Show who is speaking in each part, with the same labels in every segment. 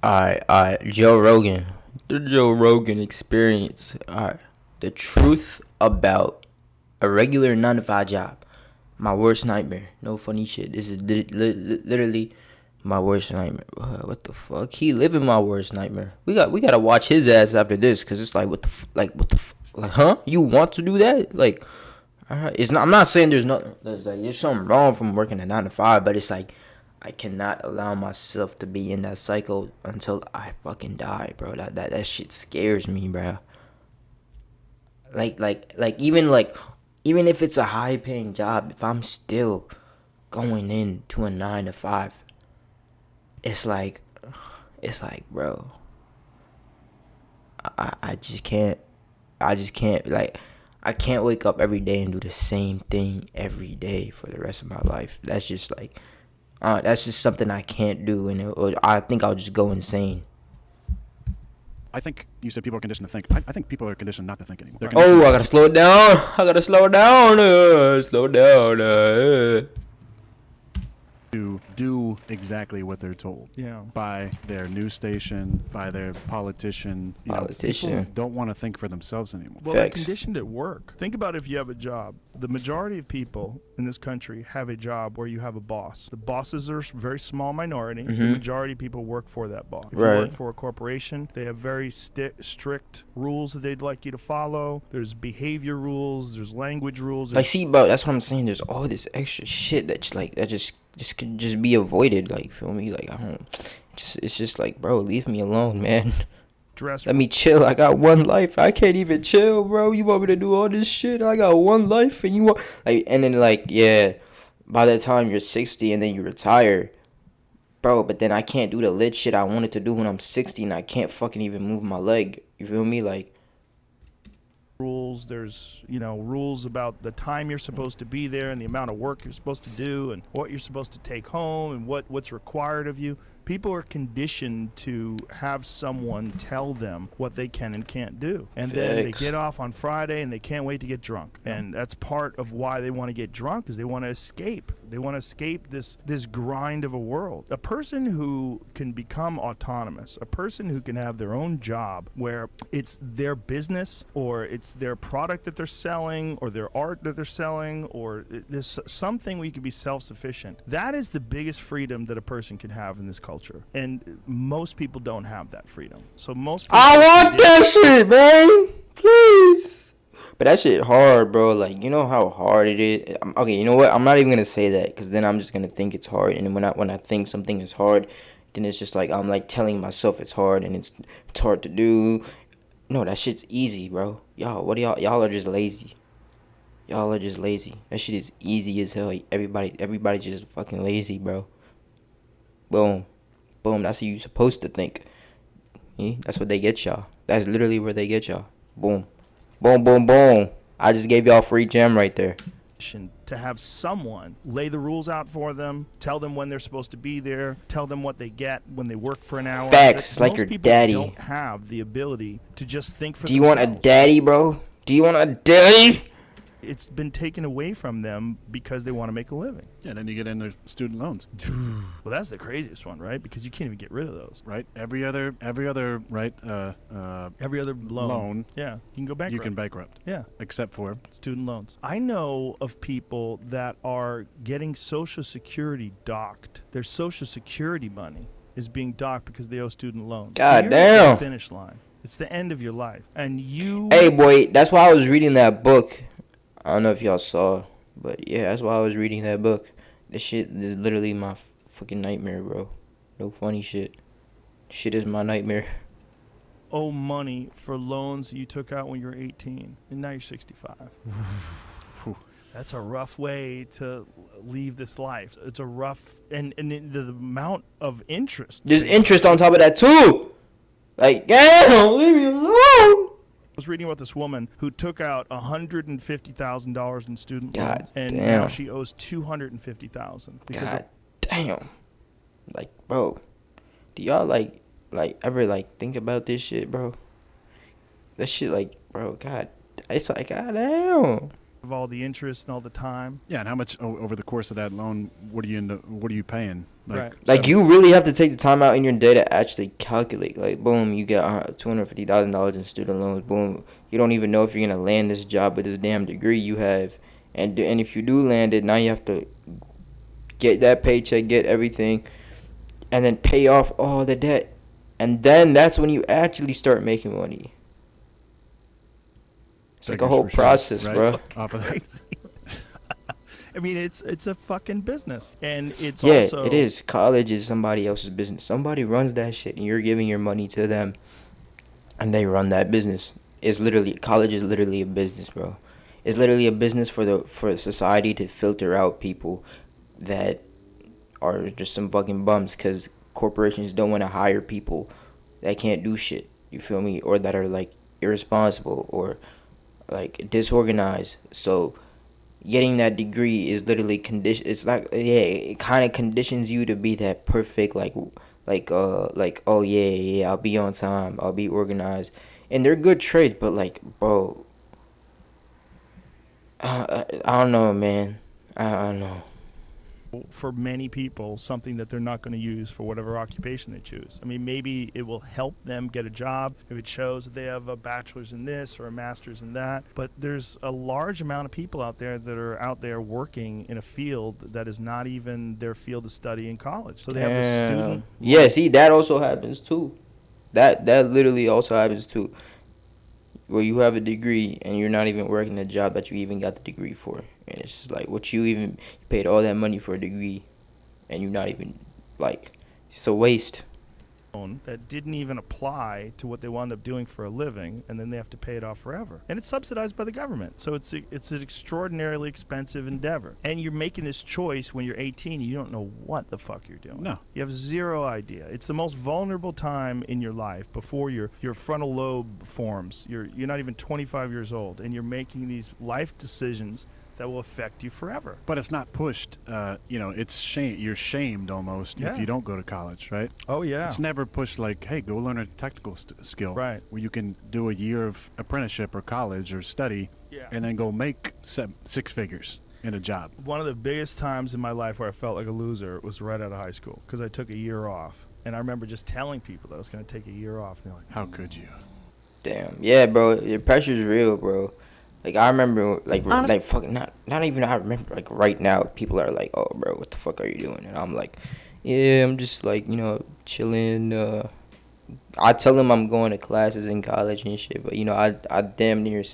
Speaker 1: Alright. Joe Rogan. The Joe Rogan experience. Alright. The truth about a regular 9 to 5 job. My worst nightmare. No funny shit. This is literally my worst nightmare. What the fuck? He living my worst nightmare. We gotta watch his ass after this, cause it's like like, huh? You want to do that? Like, alright. It's not. I'm not saying there's something wrong from working a 9 to 5, but it's like I cannot allow myself to be in that cycle until I fucking die, bro. That shit scares me, bro. Even if it's a high paying job, if I'm still going into a 9 to 5, it's like, bro, I just can't. Like, I can't wake up every day and do the same thing every day for the rest of my life. That's just like, that's just something I can't do, and I think I'll just go insane.
Speaker 2: I think you said people are conditioned to think. I think people are conditioned not to think anymore.
Speaker 1: Oh, I gotta slow it down. Slow down.
Speaker 2: To do exactly what they're told.
Speaker 3: Yeah.
Speaker 2: By their news station, by their politician. People don't want to think for themselves anymore.
Speaker 3: Well, they're conditioned at work. Think about if you have a job. The majority of people in this country have a job where you have a boss. The bosses are a very small minority. The majority of people work for that boss. If you work for a corporation, they have very strict rules that they'd like you to follow. There's behavior rules. There's language rules.
Speaker 1: Like, see, bro, that's what I'm saying. There's all this extra shit that just could just be avoided. Like, feel me? Like, it's just like, bro, leave me alone, man. Let me chill. I got one life. I can't even chill, bro. You want me to do all this shit? I got one life, and you want and then by the time you're 60 and then you retire, bro. But then I can't do the lit shit I wanted to do when I'm 60, and I can't fucking even move my leg. You feel me? Like,
Speaker 3: rules. There's rules about the time you're supposed to be there and the amount of work you're supposed to do and what you're supposed to take home and what's required of you. People are conditioned to have someone tell them what they can and can't do. And then they get off on Friday and they can't wait to get drunk. And that's part of why they want to get drunk, is they want to escape. They want to escape this grind of a world. A person who can become autonomous, a person who can have their own job where it's their business or it's their product that they're selling or their art that they're selling, or there's something where you can be self-sufficient. That is the biggest freedom that a person can have in this culture. And most people don't have that freedom. So most people
Speaker 1: I want that shit, man. Please. But that shit hard, bro. Like, you know how hard it is. Okay, you know what? I'm not even gonna say that, because then I'm just gonna think it's hard. And then when I think something is hard, then it's just like I'm like telling myself it's hard and it's hard to do. No, that shit's easy, bro. Y'all are just lazy. Y'all are just lazy. That shit is easy as hell. Everybody just fucking lazy, bro. Boom. That's how you supposed to think. Yeah, that's what they get y'all. That's literally where they get y'all. Boom. I just gave y'all free gem right there.
Speaker 3: To have someone lay the rules out for them, tell them when they're supposed to be there, tell them what they get when they work for an hour.
Speaker 1: Facts. It's like your daddy.
Speaker 3: Most people don't have the ability to just think for
Speaker 1: themselves. Do you want a daddy, bro?
Speaker 3: It's been taken away from them because they want to make a living.
Speaker 2: Yeah, then you get into student loans.
Speaker 3: Well, that's the craziest one, right? Because you can't even get rid of those.
Speaker 2: Right. Every other right.
Speaker 3: Every other loan. Yeah, you can go bankrupt.
Speaker 2: You can bankrupt.
Speaker 3: Yeah,
Speaker 2: except for
Speaker 3: student loans. I know of people that are getting Social Security docked. Their Social Security money is being docked because they owe student loans.
Speaker 1: God damn.
Speaker 3: The finish line. It's the end of your life, and you.
Speaker 1: Hey, boy, that's why I was reading that book. I don't know if y'all saw, but yeah, that's why I was reading that book. This shit is literally my fucking nightmare, bro. No funny shit. Shit is my nightmare.
Speaker 3: Owe money for loans you took out when you were 18, and now you're 65. That's a rough way to leave this life. It's a rough, and the amount of interest.
Speaker 1: There's interest on top of that too. Like, damn, leave me alone.
Speaker 3: I was reading about this woman who took out $150,000 in student loans, and
Speaker 1: damn.
Speaker 3: now she owes $250,000.
Speaker 1: God damn. Like, bro, do y'all like ever think about this shit, bro? That shit, bro, God, it's like, God damn.
Speaker 3: of all the interest and all the time.
Speaker 2: Yeah, and how much over the course of that loan? What are you paying?
Speaker 1: Like you really have to take the time out in your day to actually calculate. Like, boom, you got $250,000 in student loans. Boom, you don't even know if you're gonna land this job with this damn degree you have, and if you do land it, now you have to get that paycheck, get everything, and then pay off all the debt, and then that's when you actually start making money. It's like a whole process,
Speaker 2: right?
Speaker 1: bro.
Speaker 2: Off of that.
Speaker 3: I mean, it's a fucking business, and it's
Speaker 1: Yeah,
Speaker 3: also
Speaker 1: it is. College is somebody else's business. Somebody runs that shit, and you're giving your money to them, and they run that business. It's literally college is literally a business, bro. It's literally a business for society to filter out people that are just some fucking bums, because corporations don't want to hire people that can't do shit. You feel me? Or that are like irresponsible or like disorganized. So getting that degree is literally condition. It's like, yeah, it kind of conditions you to be that perfect, like oh yeah, I'll be on time, I'll be organized, and they're good traits. But like, bro, I don't know, man. I don't know.
Speaker 3: for many people something that they're not going to use for whatever occupation they choose. I mean, maybe it will help them get a job if it shows that they have a bachelor's in this or a master's in that. But there's a large amount of people out there that are out there working in a field that is not even their field of study in college. So they have this student.
Speaker 1: Yeah, see, that also happens too. That literally also happens too. Where you have a degree and you're not even working the job that you even got the degree for, and it's just like, what you paid all that money for a degree, and you're not even, like, it's a waste.
Speaker 3: That didn't even apply to what they wound up doing for a living, and then they have to pay it off forever. And it's subsidized by the government, so it's an extraordinarily expensive endeavor. And you're making this choice when you're 18, you don't know what the fuck you're doing.
Speaker 2: No.
Speaker 3: You have zero idea. It's the most vulnerable time in your life before your frontal lobe forms. You're not even 25 years old, and you're making these life decisions that will affect you forever.
Speaker 2: But it's not pushed. It's shame. You're shamed almost if you don't go to college, right?
Speaker 3: Oh yeah.
Speaker 2: It's never pushed like, hey, go learn a technical skill,
Speaker 3: right?
Speaker 2: Where you can do a year of apprenticeship or college or study, and then go make six figures in a job.
Speaker 3: One of the biggest times in my life where I felt like a loser was right out of high school, because I took a year off, and I remember just telling people that I was going to take a year off, and they're like,
Speaker 2: "How could you?"
Speaker 1: Damn. Yeah, bro. Your pressure's real, bro. Like, I remember, like fucking, not even I remember, like, right now, people are like, oh, bro, what the fuck are you doing? And I'm like, yeah, I'm just, like, chilling. I tell them I'm going to classes in college and shit, but, I damn near,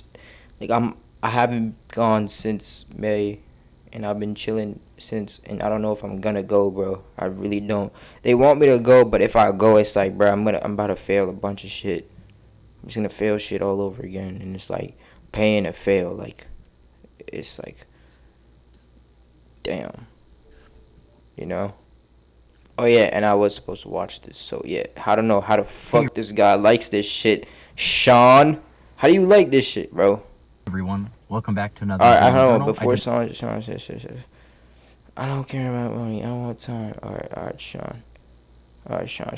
Speaker 1: like, I haven't gone since May, and I've been chilling since, and I don't know if I'm gonna go, bro. I really don't. They want me to go, but if I go, it's like, bro, I'm about to fail a bunch of shit. I'm just gonna fail shit all over again, and it's like, paying to fail, like, it's like, damn, oh yeah, and I was supposed to watch this, so yeah, I don't know how the fuck this guy likes this shit. Sean, how do you like this shit, bro?
Speaker 4: Everyone, welcome back to another.
Speaker 1: Alright, I don't know, before Sean says, I don't care about money, I don't want time. Alright,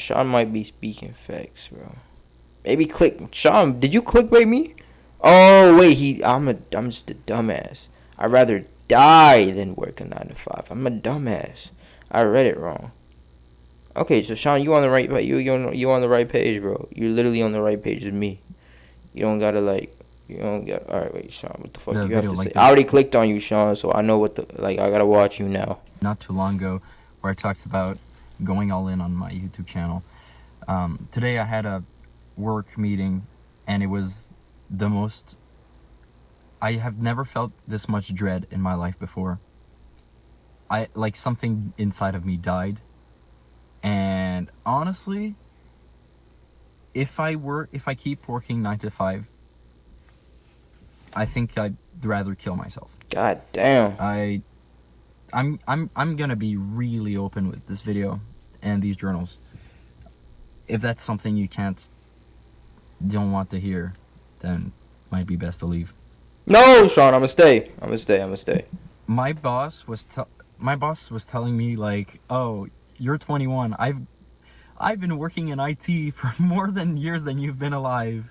Speaker 1: Sean might be speaking facts, bro. Maybe Sean, did you clickbait me? Oh wait, I'm just a dumbass. I'd rather die than work a 9 to 5. I'm a dumbass. I read it wrong. Okay, so Sean, you on the right, you on the right page, bro. You're literally on the right page as me. You don't gotta All right, wait, Sean, what the fuck you have to say? I already clicked on you, Sean, so I know I gotta watch you now.
Speaker 4: Not too long ago, where I talked about going all in on my YouTube channel. Today I had a work meeting, and it was the most. I have never felt this much dread in my life before. Like something inside of me died. And honestly, if I keep working 9 to 5, I think I'd rather kill myself.
Speaker 1: God damn.
Speaker 4: I'm gonna be really open with this video and these journals. If that's something you don't want to hear, then might be best to leave.
Speaker 1: No, Sean, I'ma stay.
Speaker 4: My boss was telling me, like, oh, you're 21. I've been working in IT for more years than you've been alive.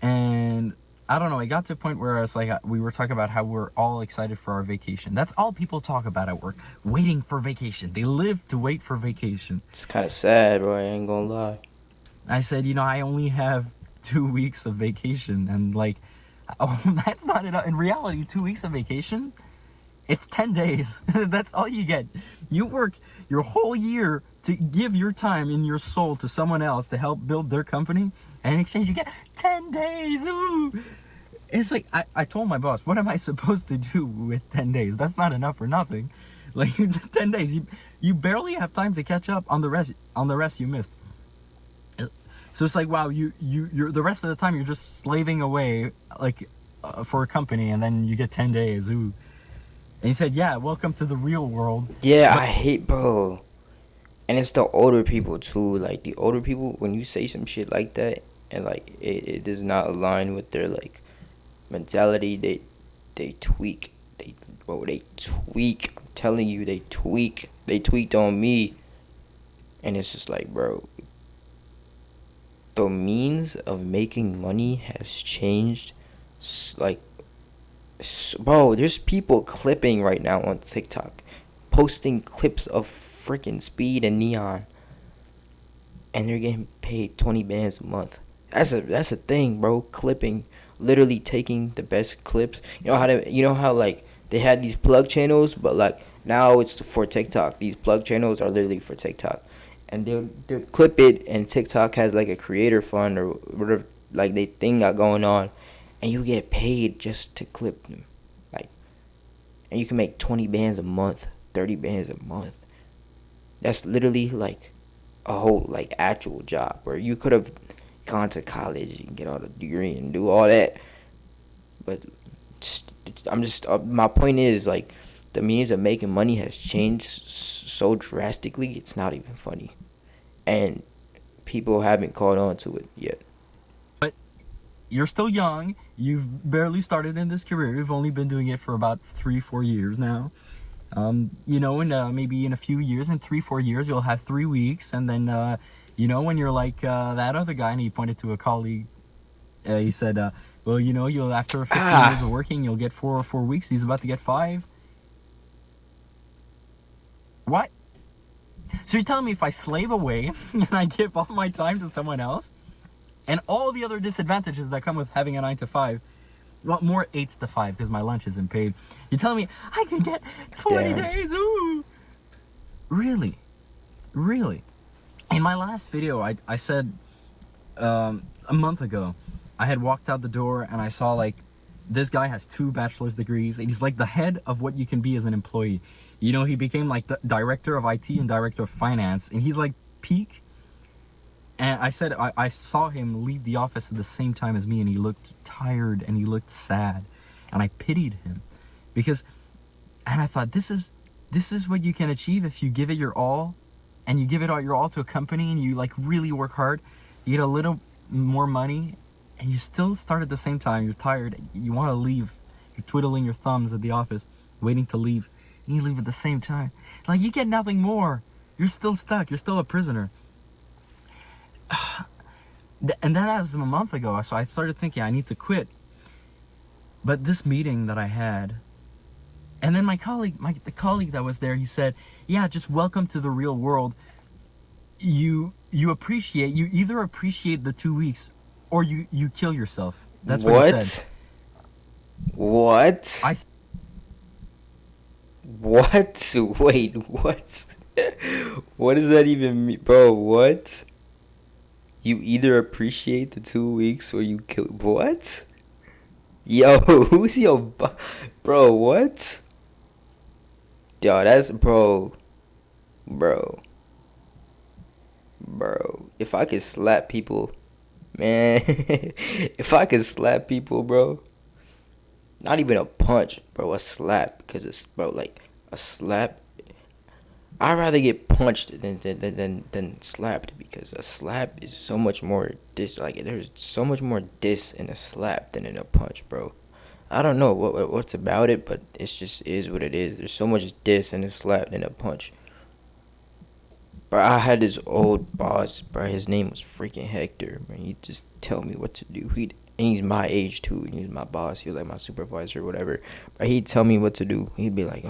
Speaker 4: And I don't know. It got to a point where it's like we were talking about how we're all excited for our vacation. That's all people talk about at work, waiting for vacation. They live to wait for vacation.
Speaker 1: It's kind of sad, bro. I ain't gonna lie.
Speaker 4: I said, I only have 2 weeks of vacation, and like, oh, that's not enough. In reality, 2 weeks of vacation, it's 10 days. That's all you get. You work your whole year to give your time and your soul to someone else to help build their company, and in exchange, you get 10 days. Ooh. It's like, I told my boss, what am I supposed to do with 10 days? That's not enough for nothing. Like, 10 days, you barely have time to catch up on the rest you missed. So it's like, wow, you're the rest of the time you're just slaving away, like, for a company, and then you get 10 days. Ooh. And he said, yeah, welcome to the real world.
Speaker 1: Yeah, I hate, bro. And it's the older people too. Like the older people, when you say some shit like that, and like it does not align with their like mentality, they tweak. They tweak. I'm telling you, they tweak. They tweaked on me, and it's just like, bro, the means of making money has changed. Like, bro, there's people clipping right now on TikTok, posting clips of freaking Speed and Neon, and they're getting paid 20 bands a month. That's a thing, bro. Clipping, literally taking the best clips. You know how like they had these plug channels, but like now it's for TikTok. These plug channels are literally for TikTok, and they'll clip it, and TikTok has like a creator fund or whatever like they thing got going on, and you get paid just to clip them, like, and you can make 20 bands a month, 30 bands a month. That's literally like a whole like actual job where you could have gone to college and get all the degree and do all that. But my point is like the means of making money has changed so drastically. It's not even funny, and people haven't caught on to it yet.
Speaker 4: But you're still young. You've barely started in this career. You've only been doing it for about 3-4 years now. And maybe in a few years, in 3-4 years, you'll have 3 weeks, and then when you're like that other guy, and he pointed to a colleague, he said, well, you'll after 15 years of working, you'll get 4 weeks. He's about to get 5. What? So you're telling me if I slave away and I give all my time to someone else, and all the other disadvantages that come with having a 9 to 5, well, more 8 to 5 because my lunch isn't paid. You're telling me I can get 20
Speaker 1: Damn.
Speaker 4: days? Ooh. Really? In my last video, I said a month ago, I had walked out the door and I saw like this guy has 2 bachelor's degrees. And he's like the head of what you can be as an employee. He became like the director of IT and director of finance, and he's like peak. And I said I saw him leave the office at the same time as me, and he looked tired and he looked sad, and I pitied him and I thought this is what you can achieve if you give it your all, and you give it your all to a company, and you like really work hard. You get a little more money, and you still start at the same time. You're tired. You want to leave. You're twiddling your thumbs at the office, waiting to leave, and you leave at the same time. Like you get nothing more. You're still stuck. You're still a prisoner. And that was a month ago, so I started thinking I need to quit. But this meeting that I had, and then the colleague that was there, he said, yeah, just welcome to the real world. You either appreciate the 2 weeks or you kill yourself. That's what he said.
Speaker 1: What? What? Wait, what? What does that even mean? Bro, what? You either appreciate the 2 weeks or you kill. What? Yo, who's your. Bro, what? Yo, that's. Bro. If I could slap people. Man. If I could slap people, bro. Not even a punch, bro. A slap. Because it's. Bro, like. A slap. I'd rather get punched than slapped, because a slap is so much more there's so much more diss in a slap than in a punch, bro. I don't know what's about it, but it's just is what it is. There's so much diss in a slap than a punch. Bro, I had this old boss, bro. His name was freaking Hector. Man, he'd just tell me what to do. And he's my age too. And he's my boss. He was like my supervisor or whatever. But he'd tell me what to do. He'd be like,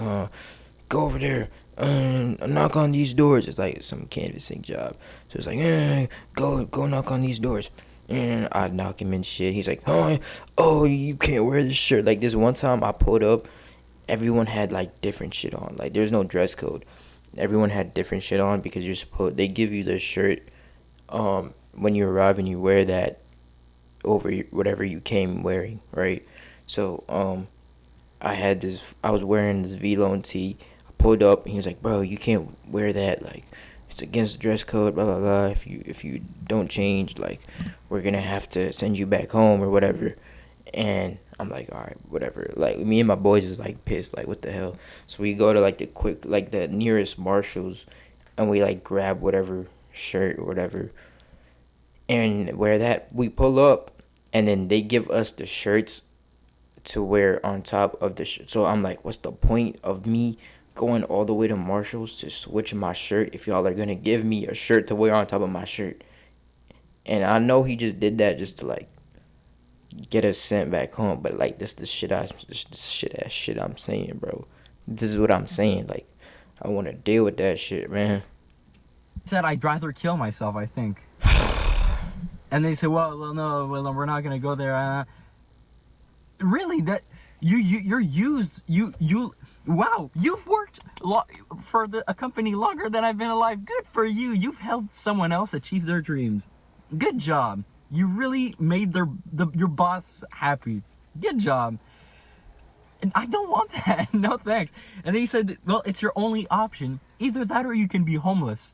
Speaker 1: go over there, knock on these doors. It's like some canvassing job. So it's like, go knock on these doors. And I'd knock him and shit. He's like, oh, you can't wear this shirt. Like this one time I pulled up, everyone had like different shit on. Like there's no dress code. Everyone had different shit on because they give you the shirt when you arrive and you wear that over whatever you came wearing, right? So I was wearing this V-Lone tee. I pulled up and he was like, bro, you can't wear that, like it's against the dress code, blah blah blah. If you don't change, like we're gonna have to send you back home or whatever. And I'm like, all right, whatever. Like me and my boys is like pissed, like what the hell. So we go to like the nearest Marshalls, and we like grab whatever shirt or whatever, and wear that. We pull up, and then they give us the shirts to wear on top of the shirt. So I'm like, what's the point of me going all the way to Marshalls to switch my shirt if y'all are gonna give me a shirt to wear on top of my shirt? And I know he just did that just to like get us sent back home, but like this shit ass shit I'm saying, bro. This is what I'm saying. Like I want to deal with that shit, man.
Speaker 4: Said I'd rather kill myself, I think. And they said, well, no, we're not gonna go there. Really, that you're used. Wow, you've worked for a company longer than I've been alive. Good for you. You've helped someone else achieve their dreams. Good job. You really made your boss happy. Good job. And I don't want that. No thanks. And then he said, well, it's your only option. Either that or you can be homeless.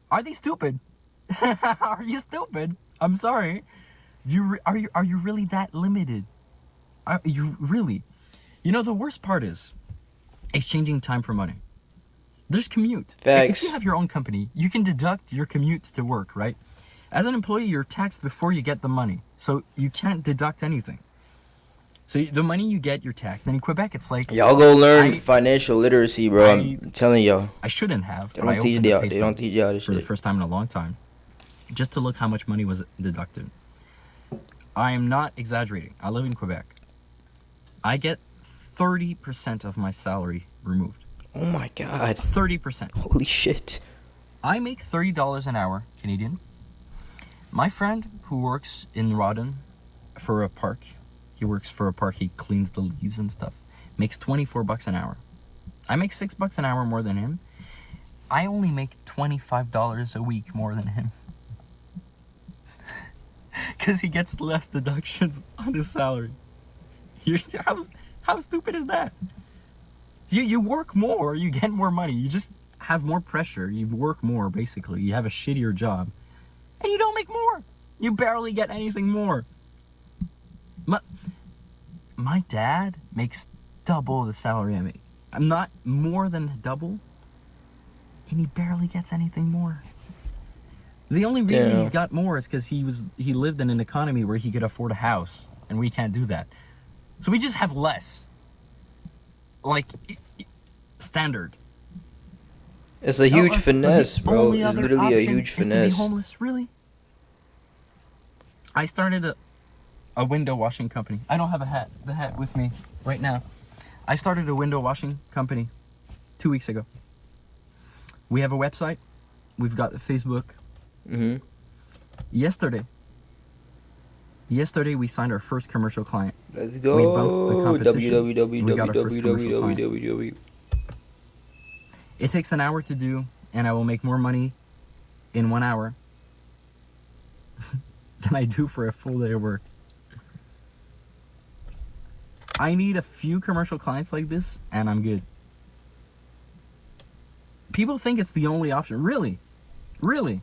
Speaker 4: Are they stupid? Are you stupid? I'm sorry. Are you really that limited? Are you really? You know, the worst part is exchanging time for money. There's commute.
Speaker 1: Facts.
Speaker 4: If you have your own company, you can deduct your commute to work, right? As an employee, you're taxed before you get the money, so you can't deduct anything. So the money you get, you're taxed. And in Quebec, it's like
Speaker 1: Y'all go learn financial literacy, bro. I'm telling y'all.
Speaker 4: I shouldn't have.
Speaker 1: They don't teach y'all. They don't teach y'all this
Speaker 4: for the
Speaker 1: shit.
Speaker 4: first time in a long time, just to look how much money was deducted. I am not exaggerating. I live in Quebec. I get 30% of my salary removed.
Speaker 1: Oh my god.
Speaker 4: 30%.
Speaker 1: Holy shit.
Speaker 4: I make $30 an hour Canadian. My friend who works in Rawdon for a park, he works for a park, he cleans the leaves and stuff, makes $24 an hour. I make $6 an hour more than him. I only make $25 a week more than him. Because he gets less deductions on his salary. How stupid is that? You work more, you get more money, you just have more pressure, you work more basically, you have a shittier job, and you don't make more. You barely get anything more. My dad makes double the salary I make. I'm not more than double, and he barely gets anything more. The only reason he got more is because he lived in an economy where he could afford a house, and we can't do that. So we just have less. Like, standard.
Speaker 1: It's a huge finesse, bro. It's literally a huge finesse.
Speaker 4: To be homeless, really? I started a window washing company. I don't have the hat with me right now. I started a window washing company 2 weeks ago. We have a website. We've got the Facebook.
Speaker 1: Mm-hmm.
Speaker 4: Yesterday we signed our first commercial client.
Speaker 1: Let's go.
Speaker 4: We bumped the competition. We got our first commercial client. It takes an hour to do, and I will make more money in 1 hour than I do for a full day of work. I need a few commercial clients like this, and I'm good. People think it's the only option. Really? Really?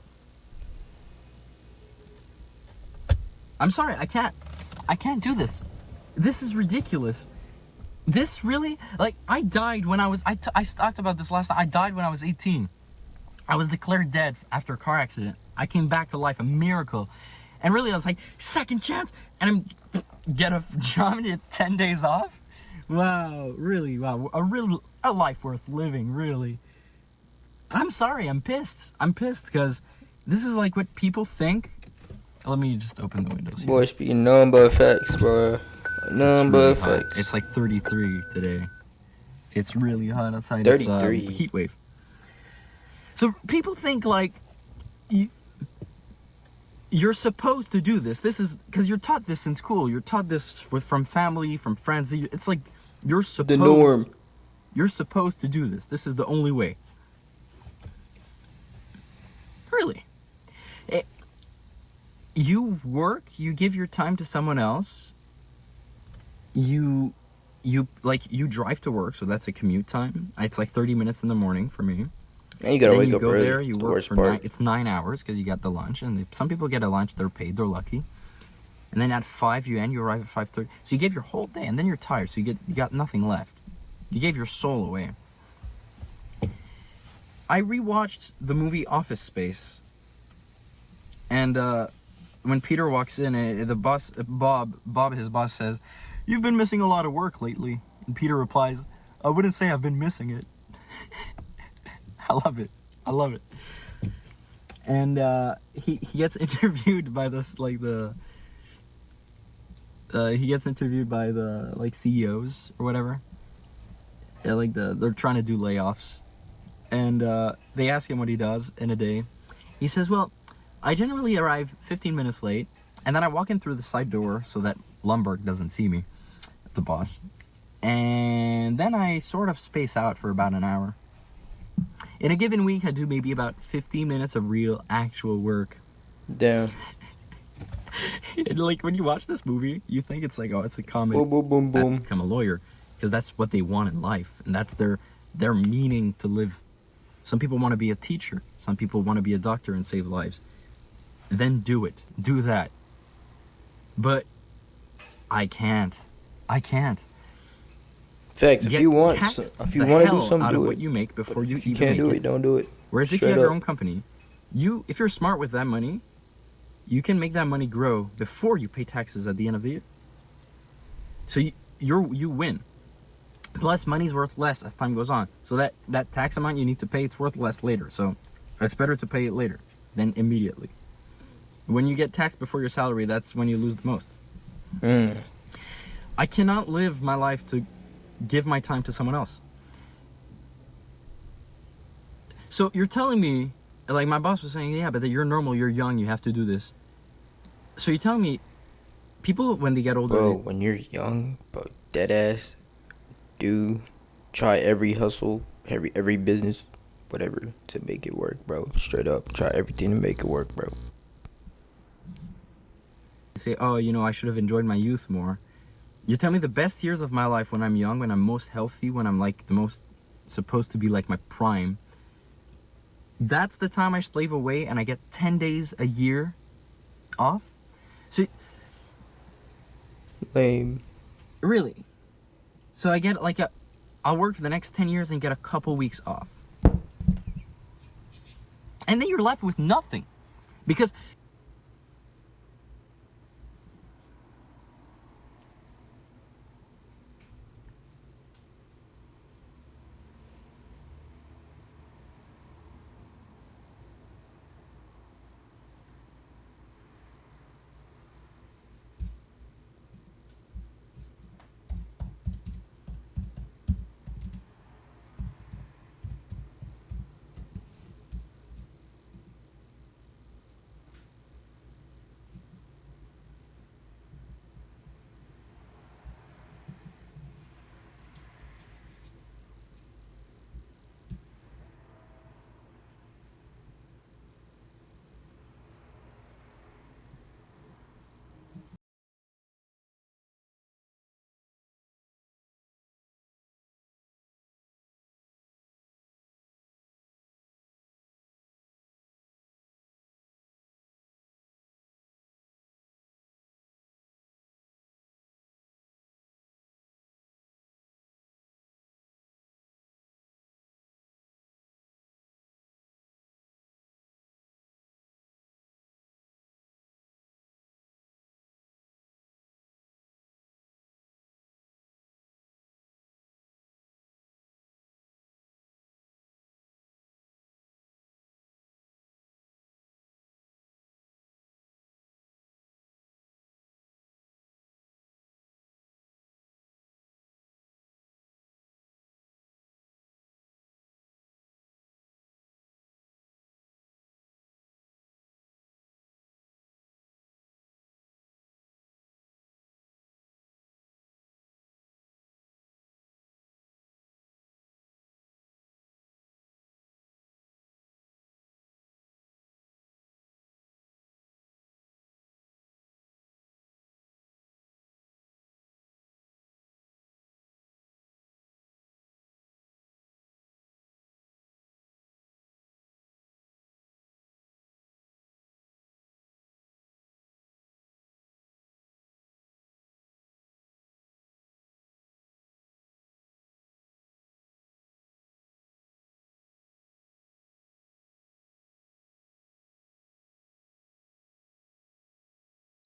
Speaker 4: I'm sorry, I can't do this. This is ridiculous. This really, like, I died when I talked about this last time. I died when I was 18. I was declared dead after a car accident. I came back to life, a miracle. And really, I was like, second chance, and get a job and get 10 days off? Wow, really, wow. A life worth living, really. I'm sorry. I'm pissed. I'm pissed because this is like what people think. Let me just open the windows here.
Speaker 1: Boy, speaking nothing but facts, bro. Nothing but
Speaker 4: Hot.
Speaker 1: facts.
Speaker 4: It's like 33 today. It's really hot outside.
Speaker 1: 33.
Speaker 4: It's heat wave. So people think like you're supposed to do this. This is because you're taught this in school. You're taught this from family, from friends. It's like you're supposed.
Speaker 1: The norm.
Speaker 4: You're supposed to do this. This is the only way. Really. You work, you give your time to someone else. You drive to work, so that's a commute time. It's like 30 minutes in the morning for me.
Speaker 1: And you gotta wake
Speaker 4: you
Speaker 1: up
Speaker 4: go
Speaker 1: early.
Speaker 4: there, you
Speaker 1: the
Speaker 4: work
Speaker 1: worst
Speaker 4: for
Speaker 1: part.
Speaker 4: it's 9 hours because you got the lunch, and some people get a lunch, they're paid, they're lucky. And then at 5 you arrive at 5:30. So you gave your whole day, and then you're tired, so you got nothing left. You gave your soul away. I rewatched the movie Office Space, and when Peter walks in, the boss, Bob, his boss says, "You've been missing a lot of work lately." And Peter replies, "I wouldn't say I've been missing it." I love it. I love it. And he gets interviewed by CEOs or whatever. Yeah, they're trying to do layoffs, and they ask him what he does in a day. He says, "Well, I generally arrive 15 minutes late, and then I walk in through the side door so that Lumberg doesn't see me, the boss. And then I sort of space out for about an hour. In a given week, I do maybe about 15 minutes of real, actual work."
Speaker 1: Damn.
Speaker 4: Like, when you watch this movie, you think it's like, oh, it's a comedy.
Speaker 1: Boom, boom, boom, boom.
Speaker 4: Become a lawyer, because that's what they want in life, and that's their meaning to live. Some people want to be a teacher. Some people want to be a doctor and save lives. Then do it. Do that. But I can't.
Speaker 1: Facts. If
Speaker 4: Get
Speaker 1: you want
Speaker 4: taxed
Speaker 1: to do
Speaker 4: the
Speaker 1: something,
Speaker 4: hell out
Speaker 1: do
Speaker 4: of
Speaker 1: it.
Speaker 4: what you make before you
Speaker 1: If you
Speaker 4: even
Speaker 1: can't
Speaker 4: make
Speaker 1: do
Speaker 4: it.
Speaker 1: it, don't do it.
Speaker 4: Whereas if you
Speaker 1: Straight
Speaker 4: have your
Speaker 1: up.
Speaker 4: own company, if you're smart with that money, you can make that money grow before you pay taxes at the end of the year. So you win. Plus, money's worth less as time goes on. So that tax amount you need to pay, it's worth less later. So it's better to pay it later than immediately. When you get taxed before your salary, that's when you lose the most. I cannot live my life to give my time to someone else. So you're telling me, like my boss was saying, yeah, but you're normal, you're young, you have to do this. So you're telling me, people when they get older,
Speaker 1: Bro, when you're young, bro, dead ass, do try every hustle, every business, whatever, to make it work, bro. Straight up, try everything to make it work, bro.
Speaker 4: they say, oh, I should have enjoyed my youth more. You tell me the best years of my life when I'm young, when I'm most healthy, when I'm like the most supposed to be like my prime. That's the time I slave away and I get 10 days a year off. So
Speaker 1: Lame.
Speaker 4: really, so I get I'll work for the next 10 years and get a couple weeks off. And then you're left with nothing. Because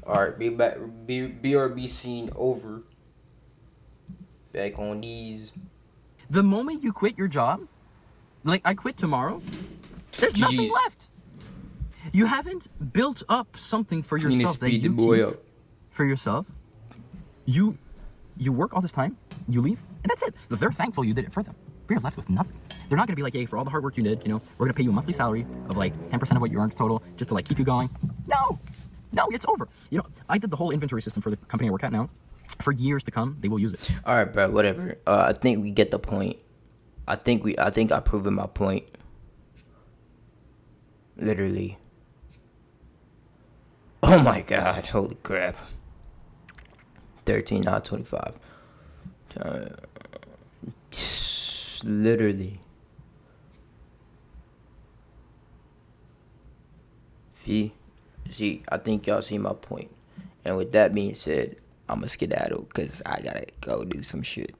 Speaker 1: Alright, be back. BRB scene over. Back on these.
Speaker 4: The moment you quit your job, like I quit tomorrow, there's nothing
Speaker 1: GG's.
Speaker 4: left. You haven't built up something for
Speaker 1: You need to
Speaker 4: yourself that
Speaker 1: speed the
Speaker 4: you
Speaker 1: boy
Speaker 4: keep
Speaker 1: up.
Speaker 4: for yourself. You work all this time, you leave, and that's it. They're thankful you did it for them. We're left with nothing. They're not gonna be like, hey, for all the hard work you did, you know, we're gonna pay you a monthly salary of like 10% of what you earned total, just to like keep you going. No, it's over. You know, I did the whole inventory system for the company I work at now. For years to come, they will use it.
Speaker 1: Alright, bro, whatever. I think we get the point. I think I've proven my point. Literally. Oh my god, holy crap. 13 out of 25. Literally. See, I think y'all see my point. And with that being said, I'm a skedaddle because I gotta go do some shit.